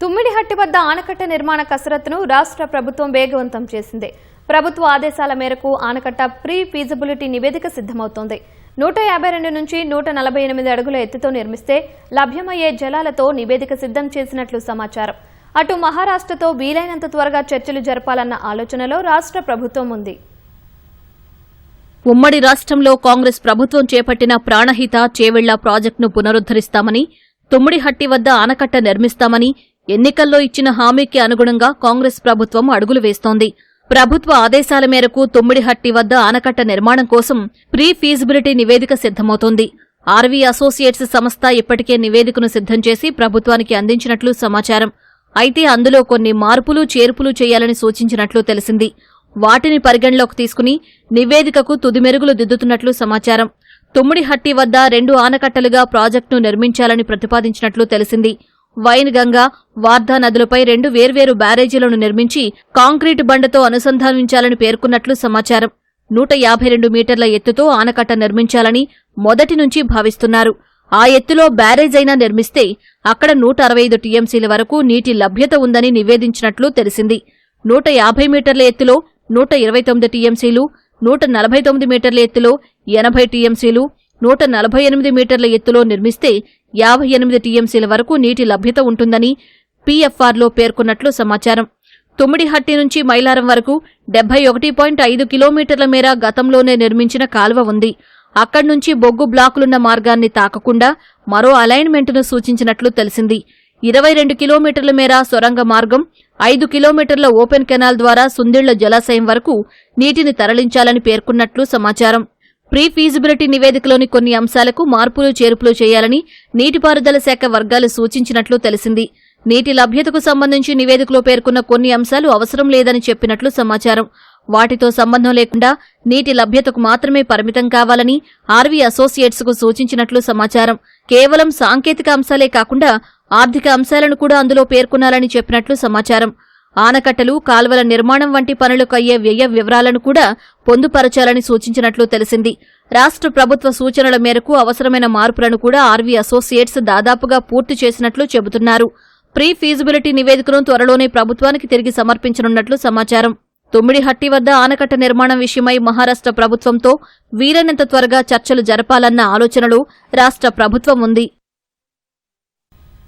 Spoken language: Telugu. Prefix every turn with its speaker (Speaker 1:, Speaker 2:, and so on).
Speaker 1: తుమ్మిడిహట్టి వద్ద ఆనకట్ట నిర్మాణ కసరత్తును రాష్ట్ర ప్రభుత్వం వేగవంతం చేసింది. ప్రభుత్వ ఆదేశాల మేరకు ఆనకట్ట ప్రీ ఫీజిబిలిటీ నివేదిక సిద్ధమవుతోంది. 152 నుంచి 148 అడుగుల ఎత్తుతో నిర్మిస్తే లభ్యమయ్యే జలాలతో నివేదిక సిద్ధం చేసినట్లు సమాచారం. అటు మహారాష్ట్రతో వీలైనంత త్వరగా చర్చలు జరపాలన్న ఆలోచనలో రాష్ట్ర ప్రభుత్వం ఉంది.
Speaker 2: ఉమ్మడి రాష్ట్రంలో కాంగ్రెస్ ప్రభుత్వం చేపట్టిన ప్రాణహిత చేవెళ్ల ప్రాజెక్టును పునరుద్దరిస్తామని, తుమ్మిడిహట్టి వద్ద ఆనకట్ట నిర్మిస్తామని ఎన్నికల్లో ఇచ్చిన హామీకి అనుగుణంగా కాంగ్రెస్ ప్రభుత్వం అడుగులు వేస్తోంది. ప్రభుత్వ ఆదేశాల మేరకు తుమ్మిడిహట్టి వద్ద ఆనకట్ట నిర్మాణం కోసం ప్రీ ఫీజిబిలిటీ నివేదిక సిద్ధమవుతోంది. ఆర్వీ అసోసియేట్స్ సంస్థ ఇప్పటికే నివేదికను సిద్ధం చేసి ప్రభుత్వానికి అందించినట్లు సమాచారం. అయితే అందులో కొన్ని మార్పులు చేర్పులు చేయాలని సూచించినట్లు తెలిసింది. వాటిని పరిగణలోకి తీసుకుని నివేదికకు తుదిమెరుగులు దిద్దుతున్నట్లు సమాచారం. తుమ్మిడిహట్టి వద్ద 2 ఆనకట్టలుగా ప్రాజెక్టును నిర్మించాలని ప్రతిపాదించినట్లు తెలిసింది. వైన్గంగా, వార్ధా నదులపై 2 వేర్వేరు బ్యారేజీలను నిర్మించి కాంక్రీటు బండతో అనుసంధానించాలని పేర్కొన్నట్లు సమాచారం. 152 మీటర్ల ఎత్తుతో ఆనకట్ట నిర్మించాలని మొదటి నుంచి భావిస్తున్నారు. ఆ ఎత్తులో బ్యారేజ్ అయినా నిర్మిస్తే అక్కడ 165 టీఎంసీల వరకు నీటి లభ్యత ఉందని నివేదించినట్లు తెలిసింది. 150 మీటర్ల ఎత్తులో 129 టీఎంసీలు, 149 మీటర్ల ఎత్తులో 80 టీఎంసీలు, 148 మీటర్ల ఎత్తులో నిర్మిస్తే 58 టీఎంసీల వరకు నీటి లభ్యత ఉంటుందని పీఎఫ్ఆర్లో పేర్కొన్నట్లు సమాచారం. తుమ్మిడిహట్టి నుంచి మైలారం వరకు 71.5 కిలోమీటర్ల మేర గతంలోనే నిర్మించిన కాల్వ ఉంది. అక్కడి నుంచి బొగ్గు బ్లాకులున్న మార్గాన్ని తాకకుండా మరో అలైన్మెంట్ను సూచించినట్లు తెలిసింది. 22 కిలోమీటర్ల మేర సొరంగ మార్గం, 5 కిలోమీటర్ల ఓపెన్ కెనాల్ ద్వారా సుందిళ్ల జలాశయం వరకు నీటిని తరలించాలని పేర్కొన్నట్లు సమాచారం. ప్రీ ఫీజిబిలిటీ నివేదికలోని కొన్ని అంశాలకు మార్పులు చేర్పులు చేయాలని నీటిపారుదల శాఖ వర్గాలు సూచించినట్లు తెలిసింది. నీటి లభ్యతకు సంబంధించి నివేదికలో పేర్కొన్న కొన్ని అంశాలు అవసరం లేదని చెప్పినట్లు సమాచారం. వాటితో సంబంధం లేకుండా నీటి లభ్యతకు మాత్రమే పరిమితం కావాలని ఆర్వీ అసోసియేట్స్ కు సూచించినట్లు సమాచారం. కేవలం సాంకేతిక అంశాలే కాకుండా ఆర్థిక అంశాలను కూడా అందులో పేర్కొనాలని చెప్పినట్లు సమాచారం. ఆనకట్టలు, కాల్వల నిర్మాణం వంటి పనులకు అయ్యే వ్యయ వివరాలను కూడా పొందుపరచాలని సూచించినట్లు తెలిసింది. రాష్ట్ర ప్రభుత్వ సూచనల మేరకు అవసరమైన మార్పులను కూడా ఆర్వీ అసోసియేట్స్ దాదాపుగా పూర్తి చేసినట్లు చెబుతున్నారు. ప్రీ ఫీజిబిలిటీ నివేదికను త్వరలోనే ప్రభుత్వానికి తిరిగి సమర్పించనున్నట్లు సమాచారం. తుమ్మిడిహట్టి వద్ద ఆనకట్ట నిర్మాణం విషయమై మహారాష్ట్ర ప్రభుత్వంతో వీలైనంత త్వరగా చర్చలు జరపాలన్న ఆలోచనలో రాష్ట్ర ప్రభుత్వం ఉంది.